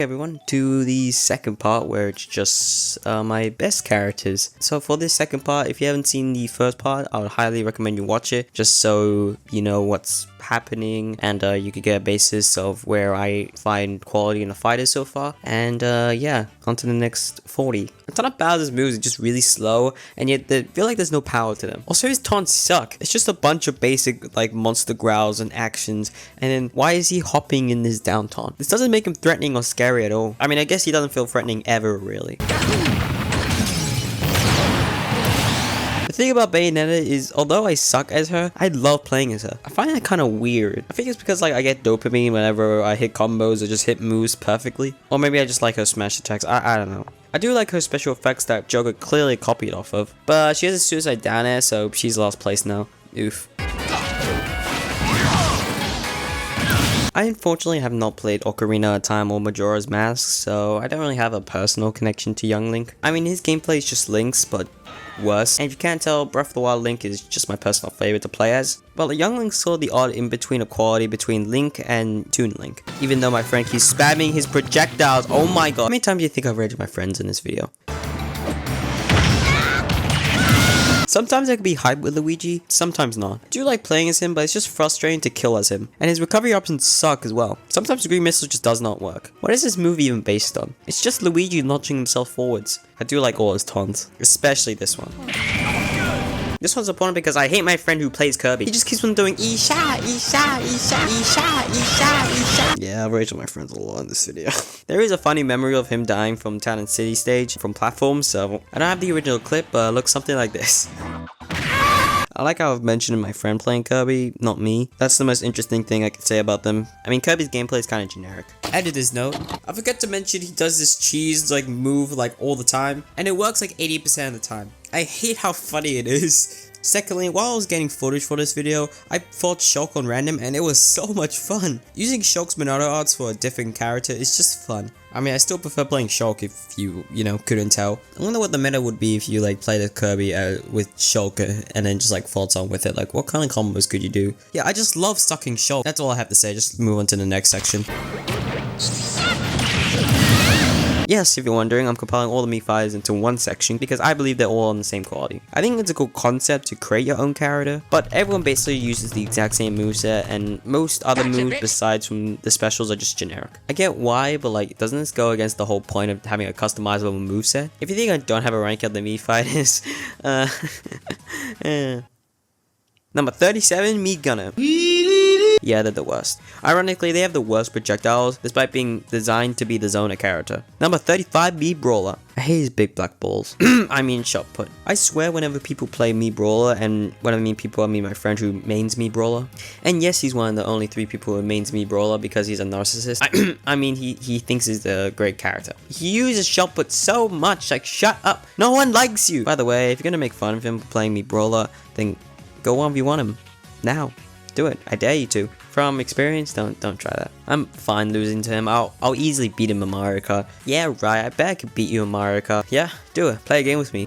Everyone to the second part where it's just my best characters. So for this second part, if you haven't seen the first part, I would highly recommend you watch it just so you know what's happening and you could get a basis of where I find quality in the fighters so far. And yeah, on to the next 40. A ton of Bowser's moves are just really slow and yet they feel like there's no power to them. Also, his taunts suck. It's just a bunch of basic like monster growls and actions, and then why is he hopping in his down taunt? This doesn't make him threatening or scary at all. I mean, I guess he doesn't feel threatening ever, really. The thing about Bayonetta is, although I suck as her, I love playing as her. I find that kind of weird. I think it's because like I get dopamine whenever I hit combos or just hit moves perfectly. Or maybe I just like her smash attacks. I don't know. I do like her special effects that Joker clearly copied off of. But she has a suicide down air, so she's last place now. Oof. I unfortunately have not played Ocarina of Time or Majora's Mask, so I don't really have a personal connection to young Link. I mean, his gameplay is just Link's, but worse. And if you can't tell, Breath of the Wild Link is just my personal favorite to play as. Well, young Link saw the odd in-between equality between Link and Toon Link. Even though my friend keeps spamming his projectiles, oh my god. How many times do you think I've rated my friends in this video? Sometimes I can be hyped with Luigi, sometimes not. I do like playing as him, but it's just frustrating to kill as him. And his recovery options suck as well. Sometimes Green Missile just does not work. What is this move even based on? It's just Luigi launching himself forwards. I do like all his taunts, especially this one. This one's important because I hate my friend who plays Kirby. He just keeps on doing Isha, Isha, Isha, Isha, Isha, Isha. Yeah, I've rated my friends a lot in this video. There is a funny memory of him dying from Town and City stage from platforms, so I don't have the original clip, but it looks something like this. I like how I've mentioned my friend playing Kirby, not me. That's the most interesting thing I could say about them. I mean, Kirby's gameplay is kind of generic. Editor's note, I forgot to mention he does this cheese like move like all the time, and it works like 80% of the time. I hate how funny it is. Secondly, while I was getting footage for this video, I fought Shulk on random and it was so much fun. Using Shulk's Monado arts for a different character is just fun. I mean, I still prefer playing Shulk if you couldn't tell. I wonder what the meta would be if you like played a Kirby with Shulk and then just like fought on with it. Like, what kind of combos could you do? Yeah, I just love sucking Shulk. That's all I have to say. Just move on to the next section. Yes, if you're wondering, I'm compiling all the Mii fighters into one section because I believe they're all on the same quality. I think it's a cool concept to create your own character, but everyone basically uses the exact same moveset, and most other moves besides from the specials are just generic. I get why, but like, doesn't this go against the whole point of having a customizable moveset? If you think I don't have a rank of the Mii fighters, Number 37, Mii Gunner. Yeah, they're the worst. Ironically, they have the worst projectiles, despite being designed to be the Zona character. Number 35, Mii Brawler. I hate his big black balls. I mean shot put. I swear whenever people play Mii Brawler, and when I mean people, I mean my friend who mains Mii Brawler. And yes, he's one of the only 3 people who mains Mii Brawler because he's a narcissist. I mean, he thinks he's a great character. He uses shot put so much, like shut up. No one likes you. By the way, if you're gonna make fun of him playing Mii Brawler, then go 1v1 him. Now. Do it. I dare you to. From experience, don't try that. I'm fine losing to him. I'll easily beat him in Mario Kart. Yeah, right. I bet I could beat you in Mario Kart. Yeah, do it. Play a game with me.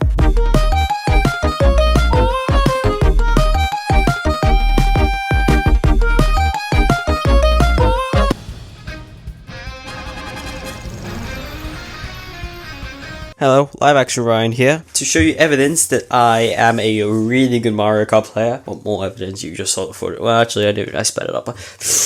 Hello, Live Action Ryan here, to show you evidence that I am a really good Mario Kart player. Well, more evidence, you just saw the footage. Well, actually, I did. I sped it up.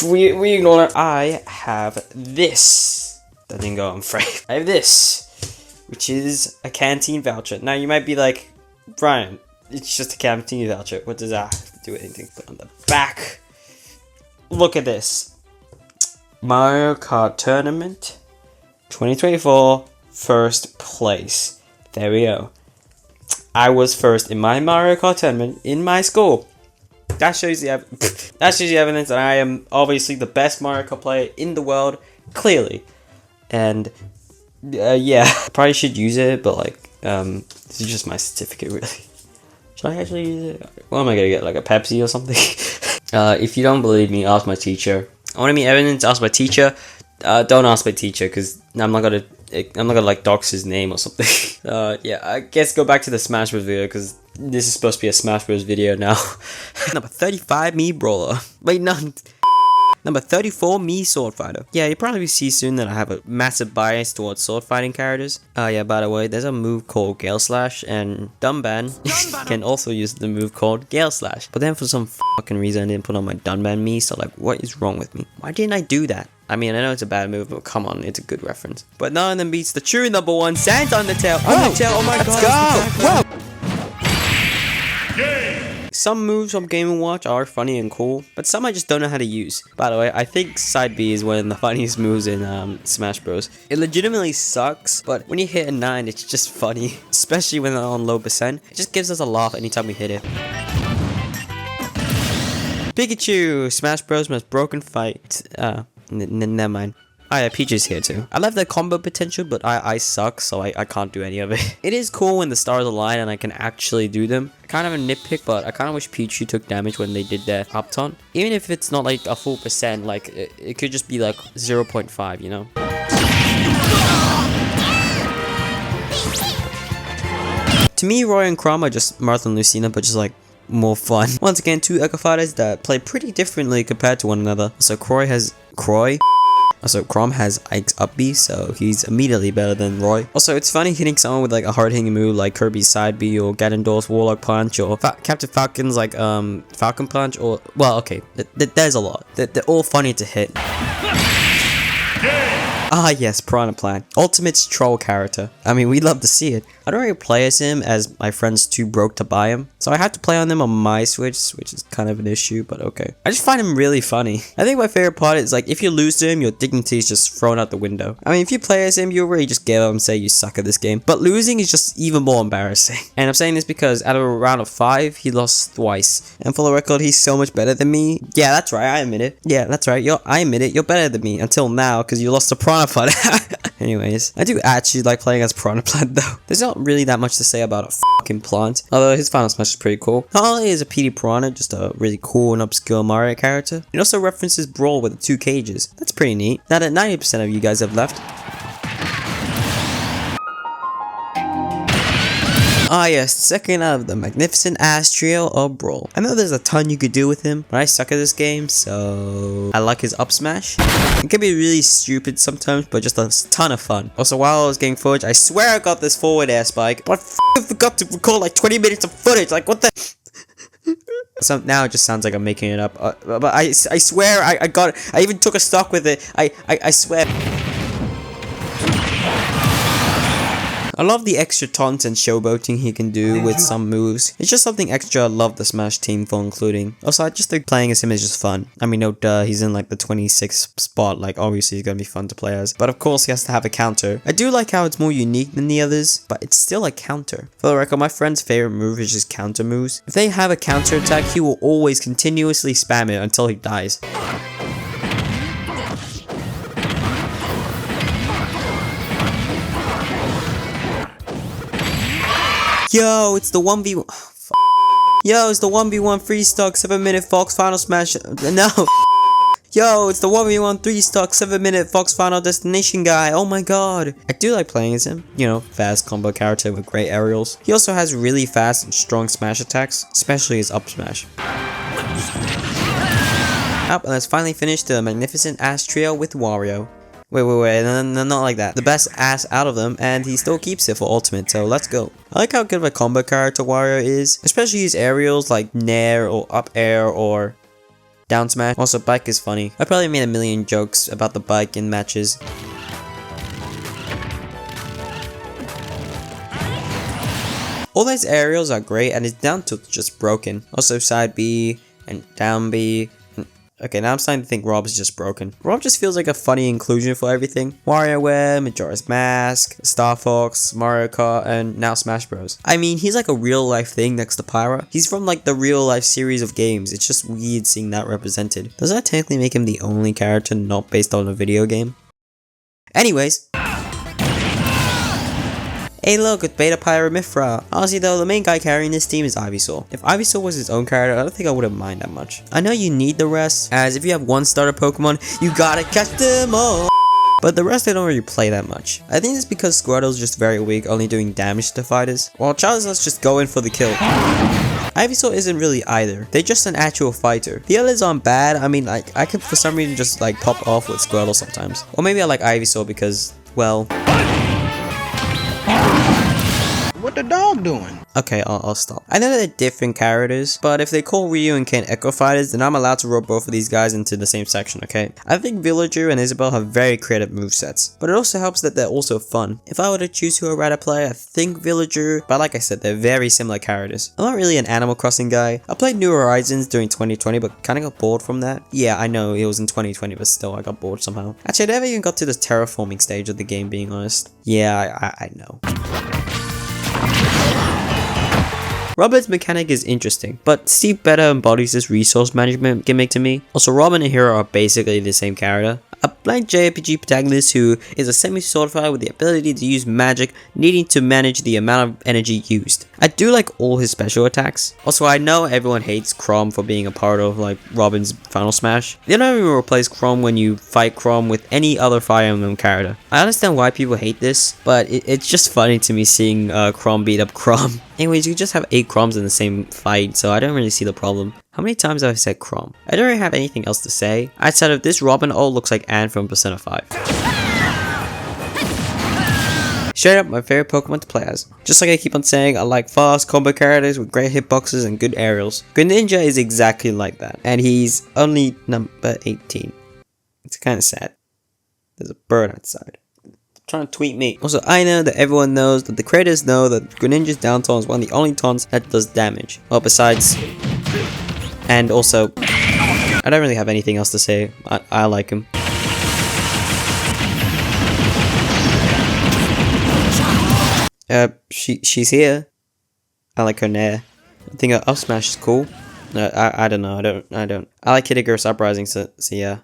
We ignore it. I have this. That didn't go on frame. I have this, which is a canteen voucher. Now, you might be like, Brian, it's just a canteen voucher. What does that have to do with anything? But on the back, look at this. Mario Kart Tournament 2024. First place. There we go. I was first in my Mario Kart tournament in my school. That shows the evidence that I am obviously the best Mario Kart player in the world, clearly. And yeah, probably should use it, but like this is just my certificate, really. Should I actually use it? What am I gonna get, like a Pepsi or something? If you don't believe me, ask my teacher. I want to meet evidence. Ask my teacher. Don't ask my teacher because I'm not gonna like dox his name or something. Yeah, I guess go back to the Smash Bros video because this is supposed to be a Smash Bros video now. Number 35, Mii Brawler. Wait, no. Number 34, me sword fighter. Yeah, you probably see soon that I have a massive bias towards sword fighting characters. Yeah, by the way, there's a move called Gale Slash, and Dunban can also use the move called Gale Slash. But then for some fucking reason I didn't put on my Dunban me, so like, what is wrong with me? Why didn't I do that? I mean, I know it's a bad move, but come on, it's a good reference. But none of them beats the true number 1, Sans Undertale. Undertale, oh my god. Let's go! Some moves from Game & Watch are funny and cool, but some I just don't know how to use. By the way, I think Side B is one of the funniest moves in Smash Bros. It legitimately sucks, but when you hit a 9, it's just funny. Especially when they're on low percent. It just gives us a laugh anytime we hit it. Pikachu! Smash Bros. Most broken fight. Never mind. Oh yeah, Peach is here too. I love the combo potential, but I suck, so I can't do any of it. It is cool when the stars align and I can actually do them. Kind of a nitpick, but I kind of wish Pichu took damage when they did their up taunt. Even if it's not like a full percent, like it could just be like 0.5, you know? To me, Roy and Chrom are just Martha and Lucina, but just like more fun. Once again, 2 Echo Fighters that play pretty differently compared to one another. So Chrom has Ike's up B, so he's immediately better than Roy. Also, it's funny hitting someone with like a hard hitting move like Kirby's side B or Ganondorf's Warlock Punch or Captain Falcon's like Falcon Punch, or well, okay, there's a lot. They're all funny to hit. Ah yes, Piranha Plant. Ultimate's troll character. I mean, we love to see it. I don't really play as him as my friend's too broke to buy him, so I had to play on them on my Switch, which is kind of an issue, but okay. I just find him really funny. I think my favorite part is like, if you lose to him, your dignity is just thrown out the window. I mean, if you play as him, you already just give up and say you suck at this game, but losing is just even more embarrassing. And I'm saying this because out of a round of 5, he lost twice. And for the record, he's so much better than me. Yeah, that's right, I admit it. Yeah, that's right, I admit it, you're better than me until now, because you lost to Piranha Plant. Anyways, I do actually like playing as Piranha Plant though. There's not really that much to say about a fucking plant, although his final smash is pretty cool. Not only is a PD Piranha just a really cool and obscure Mario character, it also references Brawl with the 2 cages. That's pretty neat. Now that 90% of you guys have left. Ah yes, second out of the magnificent ass trio of Brawl. I know there's a ton you could do with him, but I suck at this game, so I like his up smash. It can be really stupid sometimes, but just a ton of fun. Also, while I was getting footage, I swear I got this forward air spike, but I forgot to record like 20 minutes of footage. Like, what the? So now it just sounds like I'm making it up, but I swear I got it. I even took a stock with it. I swear. I love the extra taunts and showboating he can do with some moves. It's just something extra I love the Smash team for including. Also, I just think playing as him is just fun. I mean, no duh, he's in like the 26th spot, like obviously he's gonna be fun to play as. But of course he has to have a counter. I do like how it's more unique than the others, but it's still a counter. For the record, my friend's favorite move is just counter moves. If they have a counter attack, he will always continuously spam it until he dies. Yo, it's the 1v1. Yo, it's the 1v1 free stock 7-minute Fox final smash. No. Yo, it's the 1v1 3-stock 7-minute Fox final destination guy. Oh my god. I do like playing as him. You know, fast combo character with great aerials. He also has really fast and strong smash attacks, especially his up smash. Up, and let's finally finish the magnificent ass trio with Wario. Wait, no, not like that. The best ass out of them, and he still keeps it for ultimate, so let's go. I like how good of a combo character Wario is, especially his aerials like Nair or up air or down smash. Also, bike is funny. I probably made a million jokes about the bike in matches. All those aerials are great, and his down tilt's just broken. Also, side B and down B. Okay, now I'm starting to think Rob is just broken. Rob just feels like a funny inclusion for everything. WarioWare, Majora's Mask, Star Fox, Mario Kart, and now Smash Bros. I mean, he's like a real life thing next to Pyra. He's from like the real life series of games. It's just weird seeing that represented. Does that technically make him the only character not based on a video game? Anyways. Hey look, it's Beta Pyra Mythra. Honestly though, the main guy carrying this team is Ivysaur. If Ivysaur was his own character, I don't think I wouldn't mind that much. I know you need the rest, as if you have one starter Pokemon, you gotta catch them all. But the rest they don't really play that much. I think it's because Squirtle's just very weak, only doing damage to fighters. While Charizard's just go in for the kill. Ivysaur isn't really either. They're just an actual fighter. The others aren't bad. I mean, like, I could for some reason just like pop off with Squirtle sometimes. Or maybe I like Ivysaur because, well... What the dog doing? Okay, I'll stop. I know they're different characters, but if they call Ryu and Ken Echo Fighters, then I'm allowed to rope both of these guys into the same section, okay? I think Villager and Isabelle have very creative movesets, but it also helps that they're also fun. If I were to choose who I'd rather play, I think Villager, but like I said, they're very similar characters. I'm not really an Animal Crossing guy. I played New Horizons during 2020, but kinda got bored from that. Yeah, I know, it was in 2020, but still, I got bored somehow. Actually, I never even got to the terraforming stage of the game, being honest. Yeah, I know. Robin's mechanic is interesting, but Steve better embodies this resource management gimmick to me. Also, Robin and Hero are basically the same character. A blank JRPG protagonist who is a semi-sword fighter with the ability to use magic, needing to manage the amount of energy used. I do like all his special attacks. Also, I know everyone hates Chrom for being a part of like Robin's Final Smash. They don't even replace Chrom when you fight Chrom with any other Fire Emblem character. I understand why people hate this, but it's just funny to me seeing Chrom beat up Chrom. Anyways, you just have 8 Chroms in the same fight, so I don't really see the problem. How many times have I said Chrom? I don't really have anything else to say. Outside of this, Robin looks like Anne from Persona 5. Straight up, my favorite Pokemon to play as. Just like I keep on saying, I like fast combo characters with great hitboxes and good aerials. Greninja is exactly like that, and he's only number 18. It's kinda sad. There's a bird outside. Trying to tweet me. Also, I know that everyone knows that the creators know that Greninja's down taunt is one of the only taunts that does damage. Well, besides... And also, I don't really have anything else to say. I like him. She's here. I like her nair. I think her up smash is cool. I don't know. I don't. I like Kid Icarus Uprising, so yeah.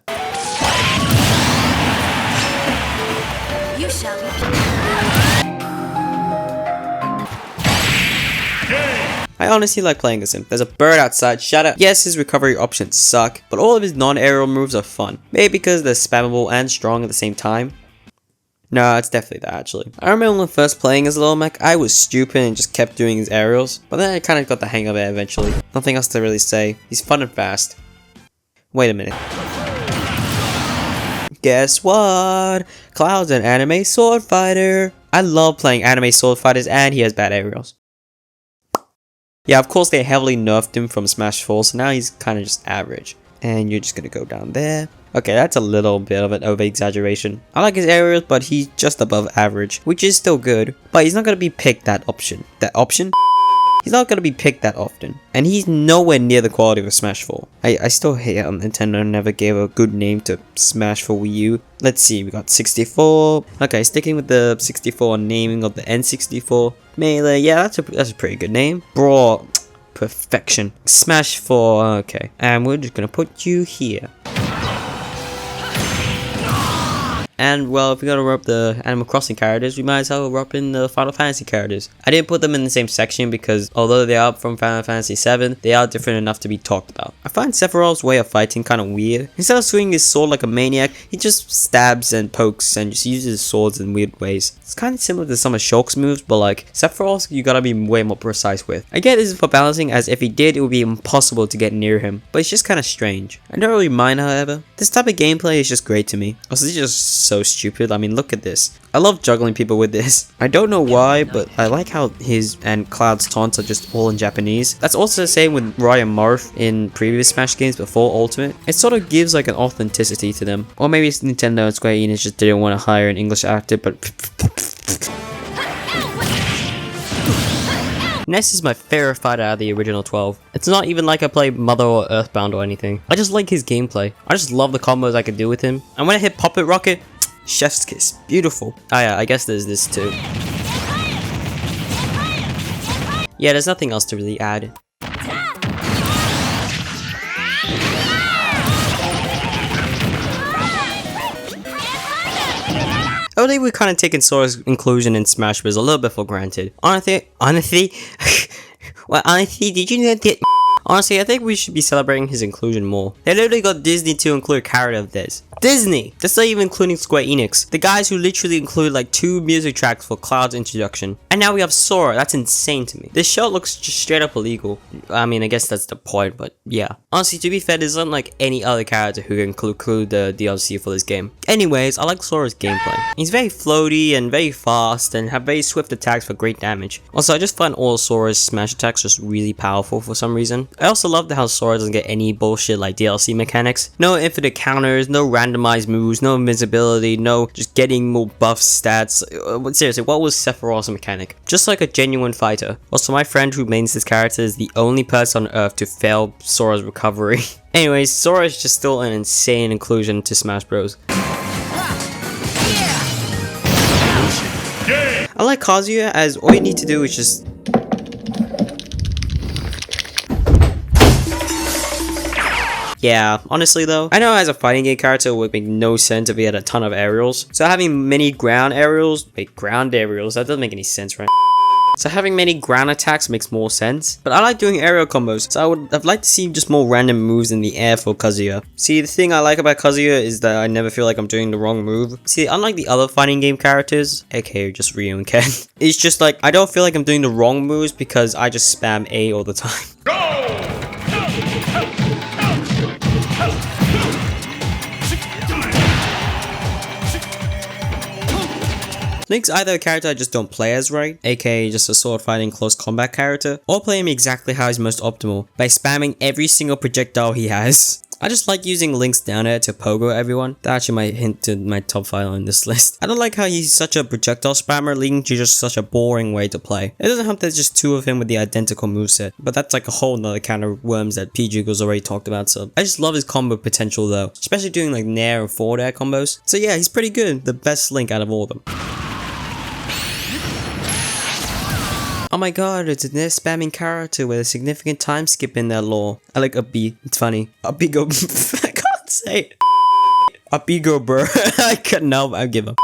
You shall be. I honestly like playing as him. There's a bird outside, shut up. Yes, his recovery options suck, but all of his non-aerial moves are fun. Maybe because they're spammable and strong at the same time. No, it's definitely that actually. I remember when first playing as Little Mac, I was stupid and just kept doing his aerials, but then I kind of got the hang of it eventually. Nothing else to really say. He's fun and fast. Wait a minute. Guess what? Cloud's an anime sword fighter. I love playing anime sword fighters and he has bad aerials. Yeah, of course they heavily nerfed him from Smash 4, so now he's kind of just average. And you're just gonna go down there. Okay, that's a little bit of an over-exaggeration. I like his aerials, but he's just above average, which is still good. But he's not gonna be picked that option. He's not gonna be picked that often. And he's nowhere near the quality of a Smash 4. I still hate how Nintendo never gave a good name to Smash for Wii U. Let's see, we got 64. Okay, sticking with the 64 naming of the N64. Melee, yeah, that's a pretty good name. Brawl, perfection. Smash 4, okay. And we're just gonna put you here. And well, if we're gonna rope the Animal Crossing characters, we might as well rope in the Final Fantasy characters. I didn't put them in the same section because although they are from Final Fantasy 7, they are different enough to be talked about. I find Sephiroth's way of fighting kind of weird. Instead of swinging his sword like a maniac, he just stabs and pokes and just uses his swords in weird ways. It's kind of similar to some of Shulk's moves, but like Sephiroth, you gotta be way more precise with. I get this for balancing, as if he did, it would be impossible to get near him, but it's just kind of strange. I don't really mind, however. This type of gameplay is just great to me. Also, it's just so stupid. I mean, look at this. I love juggling people with this. I don't know why, but I like how his and Cloud's taunts are just all in Japanese. That's also the same with Roy and Marth in previous Smash games before Ultimate. It sort of gives like an authenticity to them. Or maybe it's Nintendo and Square Enix just didn't want to hire an English actor, but... Ness is my favorite fighter out of the original 12. It's not even like I play Mother or Earthbound or anything. I just like his gameplay. I just love the combos I could do with him. And when I hit Puppet Rocket, chef's kiss. Beautiful. Oh yeah, I guess there's this too. Yeah, there's nothing else to really add. I think we've kind of taken Sora's inclusion in Smash Bros. A little bit for granted. Honestly, did you know that Honestly, I think we should be celebrating his inclusion more. They literally got Disney to include a character of this. Disney! That's not even including Square Enix. The guys who literally include like 2 music tracks for Cloud's introduction. And now we have Sora. That's insane to me. This show looks just straight up illegal. I mean, I guess that's the point, but yeah. Honestly, to be fair, there's not like any other character who can include the DLC for this game. Anyways, I like Sora's gameplay. He's very floaty and very fast and have very swift attacks for great damage. Also, I just find all Sora's smash attacks just really powerful for some reason. I also love how Sora doesn't get any bullshit like DLC mechanics. No infinite counters, no randomized moves, no invincibility, no just getting more buff stats. Seriously, what was Sephiroth's mechanic? Just like a genuine fighter. Also, my friend who mains this character is the only person on earth to fail Sora's recovery. Anyways, Sora is just still an insane inclusion to Smash Bros. I like Kazuya as all you need to do is just... Yeah, honestly though, I know as a fighting game character it would make no sense if he had a ton of aerials. So having many ground aerials, that doesn't make any sense, right? So having many ground attacks makes more sense. But I like doing aerial combos, so I'd like to see just more random moves in the air for Kazuya. See, the thing I like about Kazuya is that I never feel like I'm doing the wrong move. See, unlike the other fighting game characters, aka just Ryu and Ken, it's just like I don't feel like I'm doing the wrong moves because I just spam A all the time. Link's either a character I just don't play as right, aka just a sword fighting close combat character, or play him exactly how he's most optimal, by spamming every single projectile he has. I just like using Link's down air to pogo everyone. That actually might hint to my top 5 on this list. I don't like how he's such a projectile spammer, leading to just such a boring way to play. It doesn't help there's just 2 of him with the identical moveset, but that's like a whole nother kind of worms that PG's already talked about, so I just love his combo potential though, especially doing like nair and forward air combos. So yeah, he's pretty good, the best Link out of all of them. Oh my god, it's a net spamming character with a significant time skip in their lore. I like a B, it's funny. A B go, I can't say it. A B go bro, I couldn't help, I give up.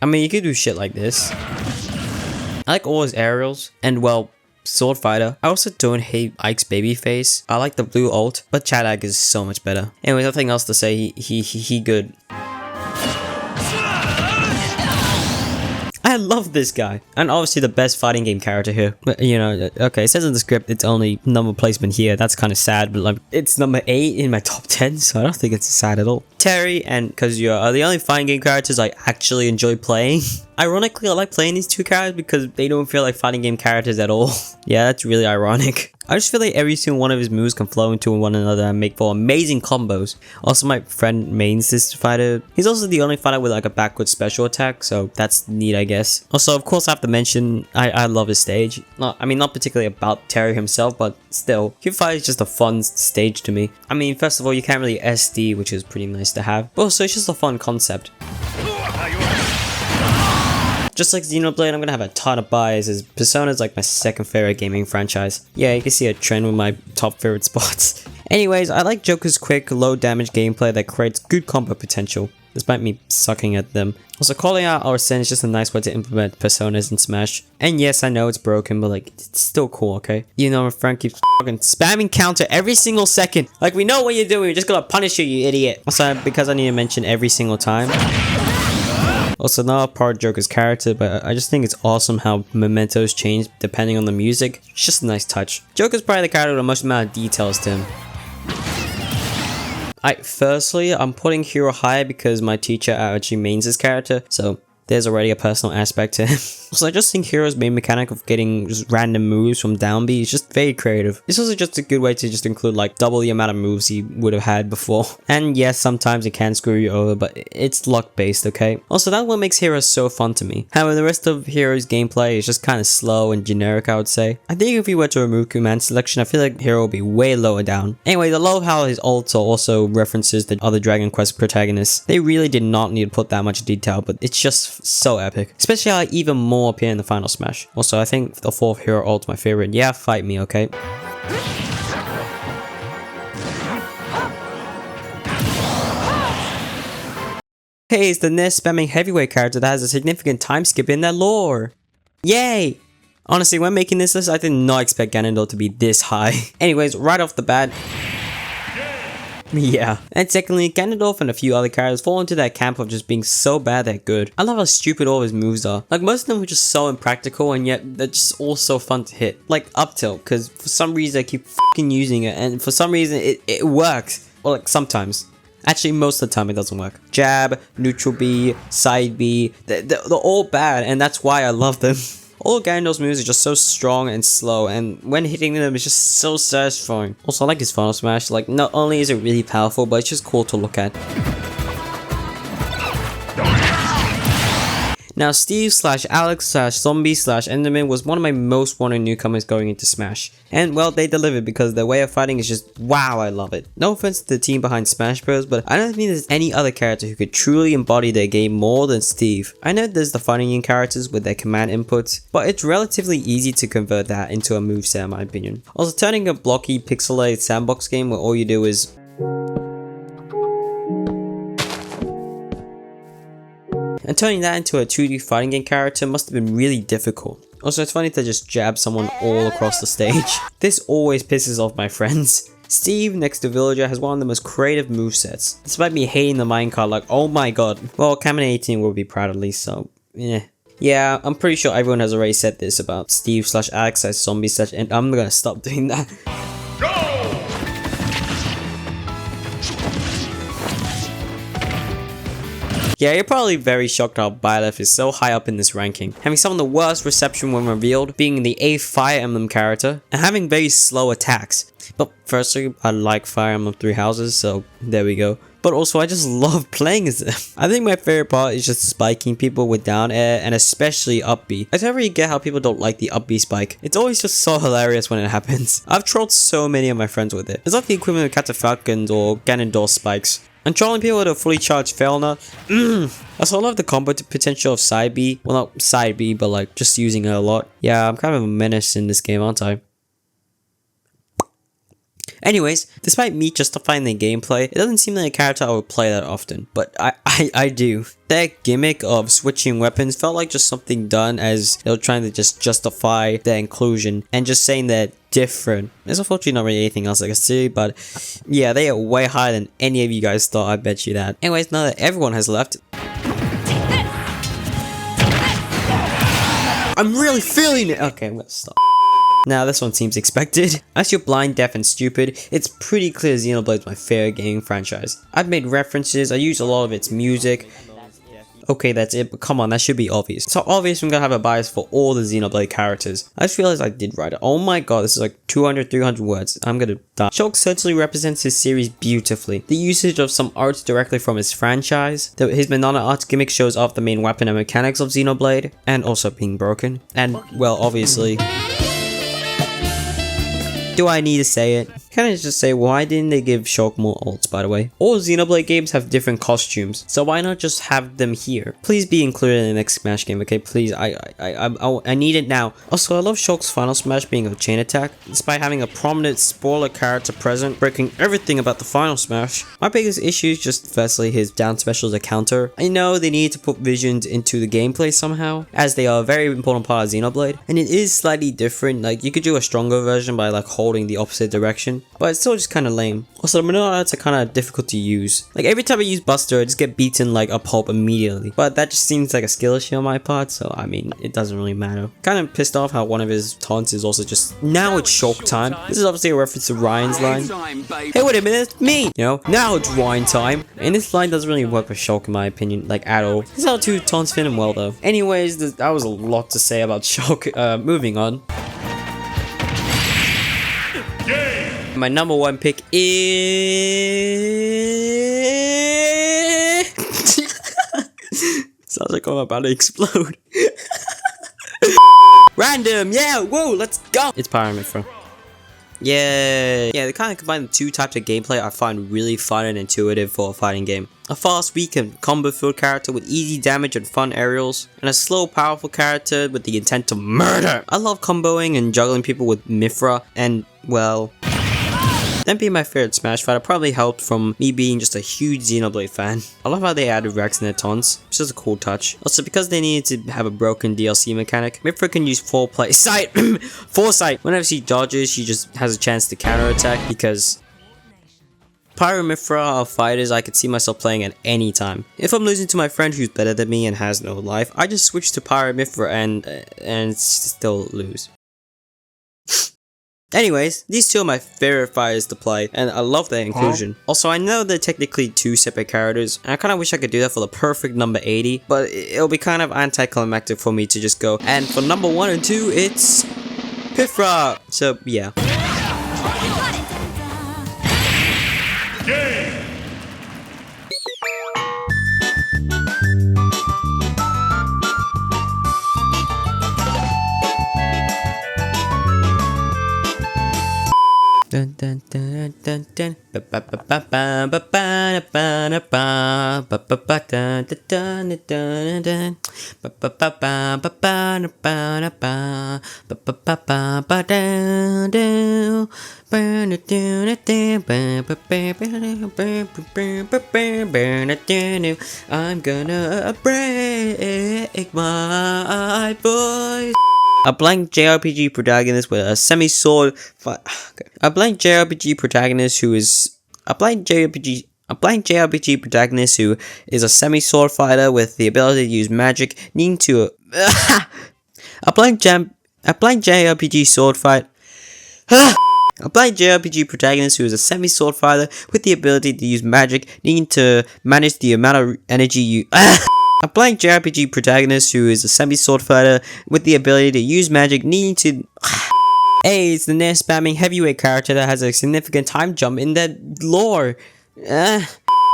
I mean, you could do shit like this. I like all his aerials, and well, sword fighter. I also don't hate Ike's babyface. I like the blue ult, but Chadak is so much better. Anyways, nothing else to say, he good. I love this guy, and obviously the best fighting game character here. But you know, okay, it says in the script it's only number placement here. That's kind of sad, but like it's number 8 in my top 10, so I don't think it's sad at all. Terry and Kazuya are the only fighting game characters I actually enjoy playing. Ironically, I like playing these 2 characters because they don't feel like fighting game characters at all. Yeah, that's really ironic. I just feel like every single one of his moves can flow into one another and make for amazing combos. Also, my friend mains this fighter. He's also the only fighter with like a backward special attack, so that's neat, I guess. Also, of course, I have to mention, I love his stage. I mean, not particularly about Terry himself, but still, Cube Fight is just a fun stage to me. I mean, first of all, you can't really SD, which is pretty nice to have. But also, it's just a fun concept. Just like Xenoblade, I'm gonna have a ton of biases. Persona is like my second favorite gaming franchise. Yeah, you can see a trend with my top favorite spots. Anyways, I like Joker's quick, low damage gameplay that creates good combo potential, despite me sucking at them. Also, calling out Arsene is just a nice way to implement personas in Smash. And yes, I know it's broken, but like, it's still cool, okay? You know, my friend keeps fucking spamming counter every single second. Like, we know what you're doing, we're just gonna punish you, you idiot. Also, because I need to mention every single time. Also, not a part of Joker's character, but I just think it's awesome how mementos change depending on the music. It's just a nice touch. Joker's probably the character with the most amount of details to him. Firstly, I'm putting Hero high because my teacher actually mains this character, so there's already a personal aspect to him. Also, I just think Hero's main mechanic of getting just random moves from down B is just very creative. It's also just a good way to just include like double the amount of moves he would have had before. And yes, sometimes it can screw you over, but it's luck based, okay? Also, that's what makes Hero so fun to me. However, the rest of Hero's gameplay is just kind of slow and generic, I would say. I think if we were to remove command selection, I feel like Hero would be way lower down. Anyway, I love how his ults are also references to other Dragon Quest protagonists. They really did not need to put that much detail, but it's just so epic. Especially how even more appear in the final Smash. Also, I think the 4th Hero ult's my favorite. Yeah, fight me, okay? Hey, it's the NES spamming heavyweight character that has a significant time skip in their lore. Yay! Honestly, when making this list, I did not expect Ganondorf to be this high. Anyways, right off the bat, yeah. And secondly, Ganondorf and a few other characters fall into that camp of just being so bad they're good. I love how stupid all his moves are. Like, most of them are just so impractical, and yet they're just all so fun to hit. Like up tilt, because for some reason I keep fucking using it, and for some reason it works. Well, like sometimes. Actually, most of the time it doesn't work. Jab, neutral B, side B, they're all bad, and that's why I love them. All of Ganondorf's moves are just so strong and slow, and when hitting them it's just so satisfying. Also, I like his final smash. Like, not only is it really powerful, but it's just cool to look at. Now, Steve/Alex/Zombie/Enderman was one of my most wanted newcomers going into Smash. And well, they delivered because their way of fighting is just wow, I love it. No offense to the team behind Smash Bros, but I don't think there's any other character who could truly embody their game more than Steve. I know there's the fighting game characters with their command inputs, but it's relatively easy to convert that into a moveset in my opinion. Also, turning a blocky, pixelated sandbox game where all you do is and turning that into a 2D fighting game character must have been really difficult. Also, it's funny to just jab someone all across the stage. This always pisses off my friends. Steve, next to Villager, has one of the most creative movesets. Despite me hating the minecart like, oh my god. Well, Kamen18 will be proud at least, so yeah. Yeah, I'm pretty sure everyone has already said this about Steve/Alex/Zombie/ and I'm gonna stop doing that. Yeah, you're probably very shocked how Byleth is so high up in this ranking, having some of the worst reception when revealed, being the 8th Fire Emblem character, and having very slow attacks. But firstly, I like Fire Emblem Three Houses, so there we go. But also, I just love playing as them. I think my favorite part is just spiking people with down air, and especially up B. I don't really get how people don't like the up B spike. It's always just so hilarious when it happens. I've trolled so many of my friends with it. It's like the equivalent of Catafalcon's or Ganondorf spikes. And trolling people with a fully charged Failnut. I also love the combo potential of side B. Well, not side B, but like just using it a lot. Yeah, I'm kind of a menace in this game, aren't I? Anyways, despite me justifying the gameplay, it doesn't seem like a character I would play that often, but I do. Their gimmick of switching weapons felt like just something done as they were trying to just justify their inclusion and just saying they're different. There's unfortunately not really anything else I can see, but yeah, they are way higher than any of you guys thought, I bet you that. Anyways, now that everyone has left, I'm really feeling it! Okay, I'm gonna stop. Now this one seems expected. As you're blind, deaf, and stupid, it's pretty clear Xenoblade is my favorite gaming franchise. I've made references, I use a lot of its music. Okay, that's it, but come on, that should be obvious. So obvious I'm gonna have a bias for all the Xenoblade characters. I just realized I did write it. Oh my god, this is like 200, 300 words. I'm gonna die. Shulk certainly represents his series beautifully. The usage of some arts directly from his franchise. His Banana Arts gimmick shows off the main weapon and mechanics of Xenoblade, and also being broken. And, well, obviously... Do I need to say it? Can I just say, why didn't they give Shulk more ults, by the way? All Xenoblade games have different costumes, so why not just have them here? Please be included in the next Smash game, okay? Please, I need it now. Also, I love Shulk's final smash being a chain attack, despite having a prominent spoiler character present, breaking everything about the final smash. My biggest issue is just, firstly, his down special as a counter. I know they need to put visions into the gameplay somehow, as they are a very important part of Xenoblade, and it is slightly different. Like, you could do a stronger version by, like, holding the opposite direction, but it's still just kind of lame. Also, the Banana Arts are kind of difficult to use. Like, every time I use Buster, I just get beaten like a pulp immediately. But that just seems like a skill issue on my part, so I mean, it doesn't really matter. Kind of pissed off how one of his taunts is also just, now it's Shulk time. This is obviously a reference to Ryan's line. Hey, wait a minute, it's me! You know, now it's Ryan time. And this line doesn't really work with Shulk in my opinion, like at all. This is how two taunts fit him well though. Anyways, that was a lot to say about Shulk. Moving on. My number one pick is... Sounds like I'm about to explode. Random, yeah, whoa, let's go. It's Piranha. Yeah, they kind of combine the two types of gameplay I find really fun and intuitive for a fighting game. A fast, weak, and combo-filled character with easy damage and fun aerials, and a slow, powerful character with the intent to murder. I love comboing and juggling people with Mithra, and, well... them being my favorite Smash fighter probably helped from me being just a huge Xenoblade fan. I love how they added Rex in their taunts. It's just a cool touch. Also, because they needed to have a broken DLC mechanic, Mithra can use Foresight. Foresight. Whenever she dodges, she just has a chance to counterattack because Pyro Mithra are fighters I could see myself playing at any time. If I'm losing to my friend who's better than me and has no life, I just switch to Pyro Mithra and still lose. Anyways, these two are my favorite fighters to play, and I love their inclusion. Also, I know they're technically two separate characters, and I kind of wish I could do that for the perfect number 80, but it'll be kind of anticlimactic for me to just go. And for number 1 and 2, it's Pithra. So, yeah. Dun dun dun dun dun ba ba ba ba ba ba ba ba ba ba ba ba dun dun dun dun ba ba ba ba ba ba ba ba ba ba ba ba ba dun dun burn it down it down I'm gonna break my voice. A blank JRPG protagonist with a semi-sword A blank JRPG protagonist who is a blank JRPG protagonist who is a semi-sword fighter with the ability to use magic, needing to a blank JRPG sword fight. A blank JRPG protagonist who is a semi-sword fighter with the ability to use magic, needing to manage the amount of energy you A blank JRPG protagonist who is a semi-sword fighter with the ability to use magic, needing to Hey, it's the nair spamming heavyweight character that has a significant time jump in their lore.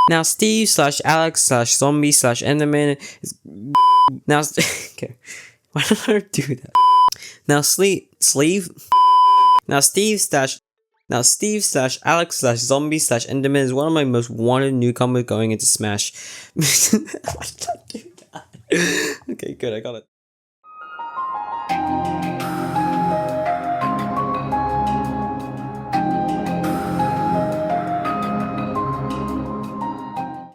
Now Steve / Alex / zombie / Enderman is now okay. Why did I do that? Now Steve / Alex / zombie / Enderman is one of my most wanted newcomers going into Smash. Why did I do that? Okay, good, I got it.